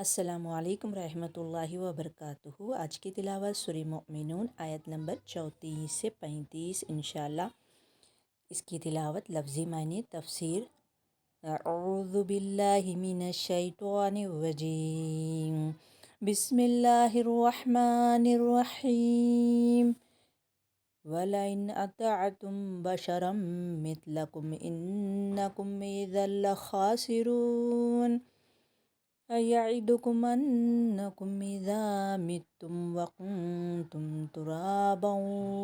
السلام علیکم رحمۃ اللہ وبرکاتہ۔ آج کی تلاوت سورہ مومنون آیت نمبر 34 سے 35 انشاءاللہ۔ اس کی تلاوت لفظی معنی تفسیر۔ اعوذ باللہ من الشیطان الرجیم، بسم اللہ الرحمن الرحیم۔ وَلَئِنْ أَطَعْتُمْ بَشَرًا مِثْلَكُمْ إِنَّكُمْ إِذًا لَخَاسِرُونَ أَيَعِدُكُمْ أَنَّكُمْ إِذَا مِتُّمْ وَكُنْتُمْ تُرَابًا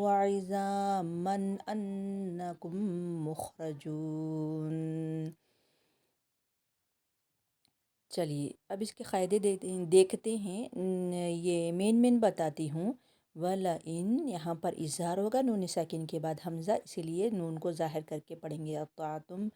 وَعِظَامًا أَنَّكُمْ مُخْرَجُونَ۔ چلیے اب اس کے قاعدے دیکھتے ہیں۔ یہ مین بتاتی ہوں۔ وَلَئِن یہاں پر اظہار ہوگا نون ساکن کے بعد حمزہ، اسی لیے نون کو ظاہر کر کے پڑھیں گے۔ اطاعتم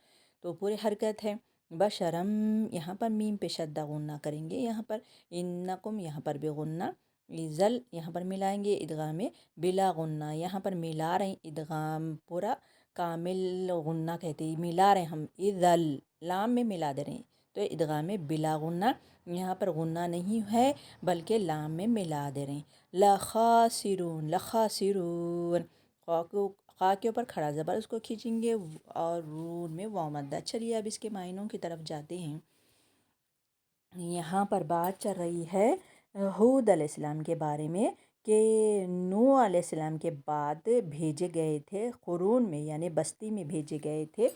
تو پورے حرکت ہے۔ بشرم یہاں پر میم پہ شدہ غنہ کریں گے، یہاں پر انکم یہاں پر بھی غنہ، ازل یہاں پر ملائیں گے ادغام میں بلا غنہ، یہاں پر ملا رہے ہیں ادغام پورا کامل غنہ کہتے ہیں، ملا رہے ہیں ہم ازل لام میں ملا دے رہے ہیں تو ادغام میں بلا غنہ، یہاں پر غنہ نہیں ہے بلکہ لام میں ملا دے رہے ہیں۔ لخاسرون لخاسرون، خا کے اوپر کھڑا زبر اس کو کھینچیں گے اور رون میں واو مدہ۔ چلیے اب اس کے معنوں کی طرف جاتے ہیں۔ یہاں پر بات چل رہی ہے ہود علیہ السلام کے بارے میں کہ نوح علیہ السلام کے بعد بھیجے گئے تھے قرون میں، یعنی بستی میں بھیجے گئے تھے۔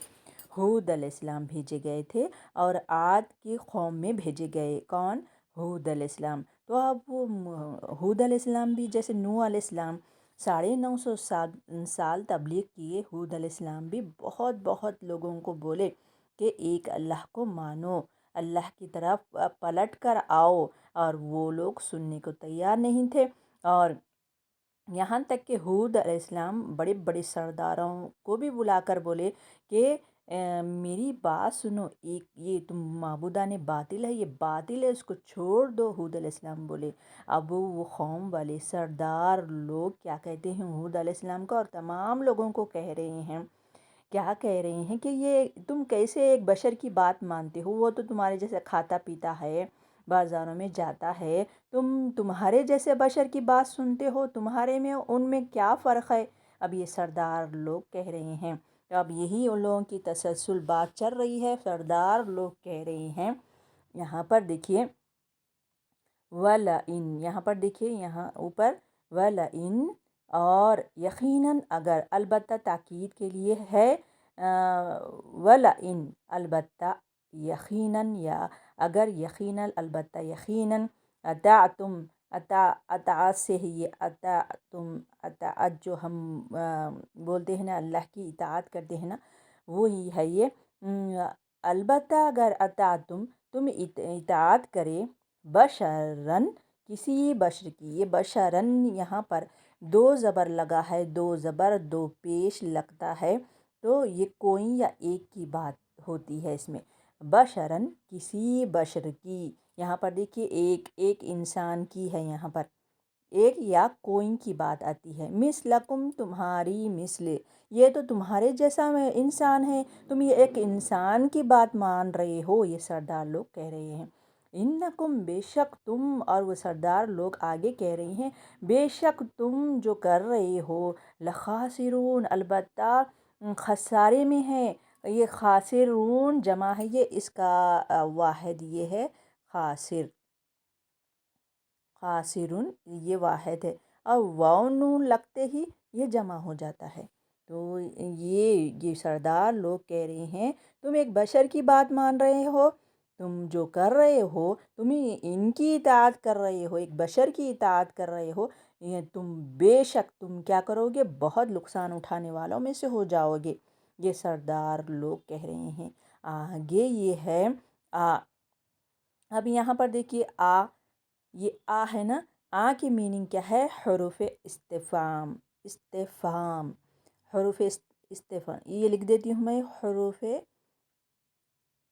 ہود علیہ السلام بھیجے گئے تھے اور عاد کی قوم میں بھیجے گئے، کون؟ ہود علیہ السلام۔ تو اب وہ ہود علیہ السلام بھی جیسے نوح علیہ السلام 950 سال تبلیغ کیے، ہود علیہ السلام بھی بہت لوگوں کو بولے کہ ایک اللہ کو مانو، اللہ کی طرف پلٹ کر آؤ، اور وہ لوگ سننے کو تیار نہیں تھے۔ اور یہاں تک کہ ہود علیہ السلام بڑے بڑے سرداروں کو بھی بلا کر بولے کہ میری بات سنو، ایک یہ تم معبودان باطل ہے، یہ باطل ہے، اس کو چھوڑ دو۔ ہود علیہ السلام بولے۔ اب وہ قوم والے سردار لوگ کیا کہتے ہیں ہود علیہ السلام کو، اور تمام لوگوں کو کہہ رہے ہیں، کیا کہہ رہے ہیں کہ یہ تم کیسے ایک بشر کی بات مانتے ہو، وہ تو تمہارے جیسے کھاتا پیتا ہے، بازاروں میں جاتا ہے، تمہارے جیسے بشر کی بات سنتے ہو، تمہارے میں ان میں کیا فرق ہے؟ اب یہ سردار لوگ کہہ رہے ہیں۔ اب یہی ان لوگوں کی تسلسل بات چل رہی ہے، سردار لوگ کہہ رہے ہیں۔ یہاں پر دیکھیے وَلَئِن، یہاں پر دیکھیے یہاں اوپر وَلَئِن، اور یقیناً اگر، البتہ تاکید کے لیے ہے، وَلَئِن البتہ، یقیناً یا اگر، یقیناً البتہ یقیناً، اطعتم اطاعت سے ہی یہ اطعتم، اطاعت جو ہم بولتے ہیں نا، اللہ کی اطاعت کرتے ہیں نا، وہی ہے یہ۔ البتہ اگر اطعتم تم اطاعت کرے، بشرن کسی بشر کی، یہ بشرن یہاں پر دو زبر لگا ہے، دو زبر دو پیش لگتا ہے تو یہ کوئی یا ایک کی بات ہوتی ہے اس میں۔ بشرن کسی بشر کی، یہاں پر دیکھیے ایک انسان کی ہے، یہاں پر ایک یا کوئی کی بات آتی ہے۔ مثلکم تمہاری مثل، یہ تو تمہارے جیسا انسان ہے، تم یہ ایک انسان کی بات مان رہے ہو، یہ سردار لوگ کہہ رہے ہیں۔ انکم بے شک تم، اور وہ سردار لوگ آگے کہہ رہے ہیں بے شک تم جو کر رہے ہو، لخاسرون البتہ خسارے میں ہے۔ یہ خاسرون جمع ہے، یہ اس کا واحد یہ ہے خاسر، خاسرون یہ واحد ہے، اور واو نون لگتے ہی یہ جمع ہو جاتا ہے۔ تو یہ سردار لوگ کہہ رہے ہیں تم ایک بشر کی بات مان رہے ہو، تم جو کر رہے ہو، تم ان کی اطاعت کر رہے ہو، ایک بشر کی اطاعت کر رہے ہو، یہ تم بے شک تم کیا کرو گے، بہت نقصان اٹھانے والوں میں سے ہو جاؤ گے، یہ سردار لوگ کہہ رہے ہیں۔ آگے یہ ہے آ، اب یہاں پر دیکھیے یہ ہے نا، کی میننگ کیا ہے؟ حروف استفہام، استفہام، حروف استفہام، یہ لکھ دیتی ہوں میں، حروف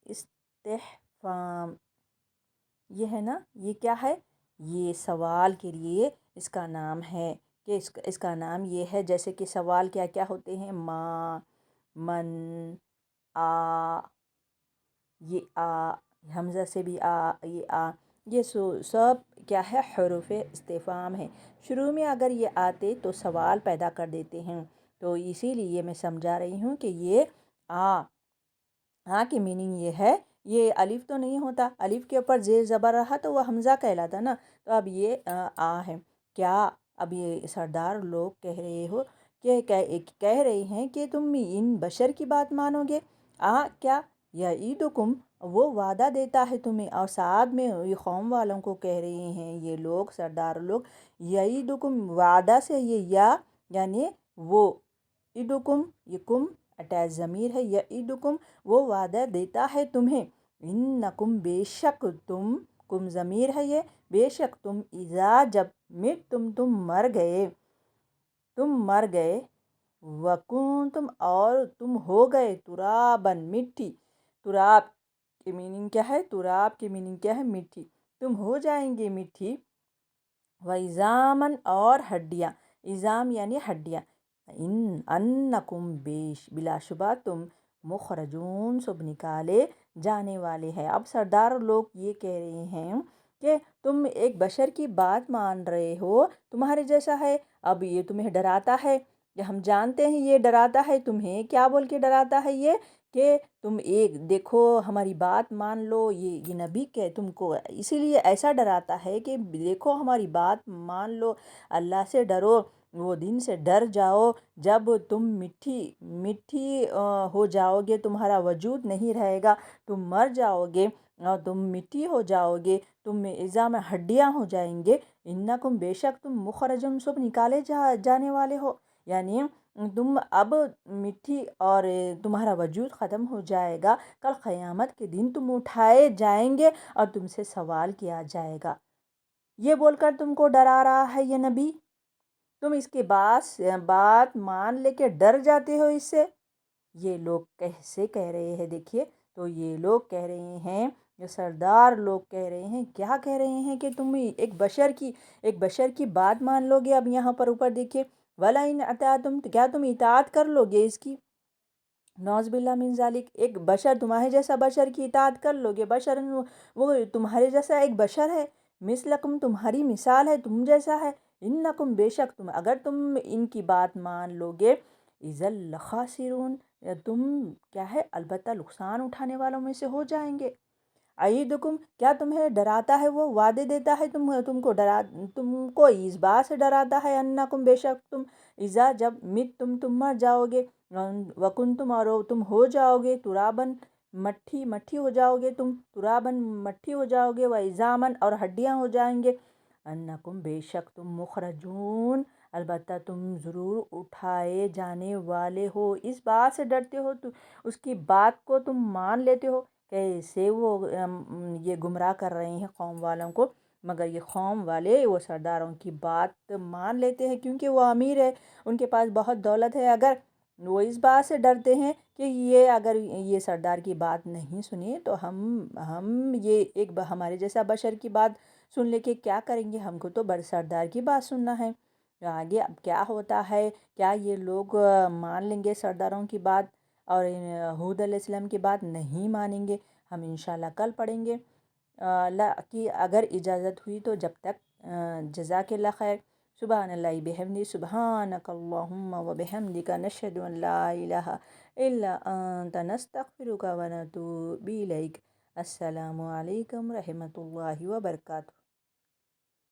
استفہام، یہ ہے نا، یہ کیا ہے؟ یہ سوال کے لیے اس کا نام ہے، کہ اس کا نام یہ ہے، جیسے کہ سوال کیا کیا ہوتے ہیں، ما، من، آ، یہ حمزہ سے بھی یہ یہ سب کیا ہے، حروف استفہام ہے۔ شروع میں اگر یہ آتے تو سوال پیدا کر دیتے ہیں، تو اسی لیے میں سمجھا رہی ہوں کہ یہ کی میننگ یہ ہے، یہ الف تو نہیں ہوتا، الف کے اوپر زیر زبر رہا تو وہ حمزہ کہلاتا نا، تو اب یہ ہے۔ کیا اب یہ سردار لوگ کہہ رہے ہو کہ کہہ رہے ہیں کہ تم ان بشر کی بات مانو گے؟ کیا یعیدکم، وہ وعدہ دیتا ہے تمہیں، اور ساتھ میں یہ قوم والوں کو کہہ رہے ہیں یہ لوگ سردار لوگ، یعیدکم وعدہ سے یہ یعنی وہ، عیدکم یہ کم اٹیچ ضمیر ہے، یعیدکم وہ وعدہ دیتا ہے تمہیں، انکم بے شک تم، کم ضمیر ہے یہ، بے شک تم، اذا جب، تم مر گئے، وکنتم اور تم ہو گئے، ترابن مٹی، تراب کی میننگ کیا ہے؟ تراب کی میننگ کیا ہے؟ مٹی، تم ہو جائیں گے مٹی، وعظامن اور ہڈیاں، عظام یعنی ہڈیاں، انکم بلا شبہ تم، مخرجون سب نکالے جانے والے ہیں۔ اب سردار لوگ یہ کہہ رہے ہیں کہ تم ایک بشر کی بات مان رہے ہو، تمہارے جیسا ہے، اب یہ تمہیں ڈراتا ہے، کہ ہم جانتے ہیں یہ ڈراتا ہے تمہیں، کیا بول کے ڈراتا ہے یہ، کہ تم ایک دیکھو ہماری بات مان لو، یہ نبی کہ تم کو اسی لیے ایسا ڈراتا ہے کہ دیکھو ہماری بات مان لو، اللہ سے ڈرو، وہ دن سے ڈر جاؤ جب تم مٹی ہو جاؤ گے، تمہارا وجود نہیں رہے گا، تم مر جاؤ گے اور تم مٹی ہو جاؤ گے، تم میں عظام ہڈیاں ہو جائیں گے، انکم بے شک تم، مخرجم سب نکالے جانے والے ہو، یعنی تم اب مٹی اور تمہارا وجود ختم ہو جائے گا، کل قیامت کے دن تم اٹھائے جائیں گے اور تم سے سوال کیا جائے گا، یہ بول کر تم کو ڈرا رہا ہے یہ نبی، تم اس کے بات مان لے کے ڈر جاتے ہو اس سے۔ یہ لوگ کیسے کہہ رہے ہیں دیکھیے، تو یہ لوگ کہہ رہے ہیں، یہ سردار لوگ کہہ رہے ہیں، کیا کہہ رہے ہیں کہ تم ایک بشر کی بات مان لو گے۔ اب یہاں پر اوپر دیکھیے، وَلَئِنْ أَطَعْتُمْ، کیا تم اطاعت کر لو گے اس کی، نعوذ باللہ من ذالک، ایک بشر تمہارے جیسا بشر کی اطاعت کر لو گے، بشر وہ تمہارے جیسا ایک بشر ہے، مثلکم تمہاری مثال ہے، تم جیسا ہے، انکم بے شک تم، اگر تم ان کی بات مان لو گے، اذا لخاسرون، تم کیا ہے، البتہ نقصان اٹھانے والوں میں سے ہو جائیں گے۔ عیدکم، کیا تمہیں ڈراتا ہے، وہ وعدے دیتا ہے تم کو اس بات سے ڈراتا ہے، انکم بے شک تم، اذا جب، تم مر جاؤ گے، وکنتم اور تم ہو جاؤ گے، ترابن مٹی ہو جاؤ گے، تم ترابن مٹی ہو جاؤ گے، وعظامن اور ہڈیاں ہو جائیں گے، انکم بے شک تم، مخرجون البتہ تم ضرور اٹھائے جانے والے ہو، اس بات سے ڈرتے ہو، تو اس کی بات کو تم مان لیتے ہو، کیسے وہ یہ گمراہ کر رہے ہیں قوم والوں کو، مگر یہ قوم والے وہ سرداروں کی بات مان لیتے ہیں کیونکہ وہ امیر ہے، ان کے پاس بہت دولت ہے، اگر وہ اس بات سے ڈرتے ہیں کہ یہ اگر یہ سردار کی بات نہیں سنی تو ہم یہ ایک ہمارے جیسا بشر کی بات سن لے کے کیا کریں گے، ہم کو تو بڑے سردار کی بات سننا ہے۔ آگے اب کیا ہوتا ہے، کیا یہ لوگ مان لیں گے سرداروں کی بات اور ہود علیہ السلام کی بات نہیں مانیں گے، ہم انشاءاللہ کل پڑھیں گے۔ اللہ کی اگر اجازت ہوئی تو، جب تک جزاک اللہ خیر، سبحان اللہ بحمدی، سبحانک اللہم و بحمدک، نشہد ان لا الہ الا انت، نستغفرک و نتوب الیک۔ السلام علیکم رحمۃ اللہ وبرکاتہ۔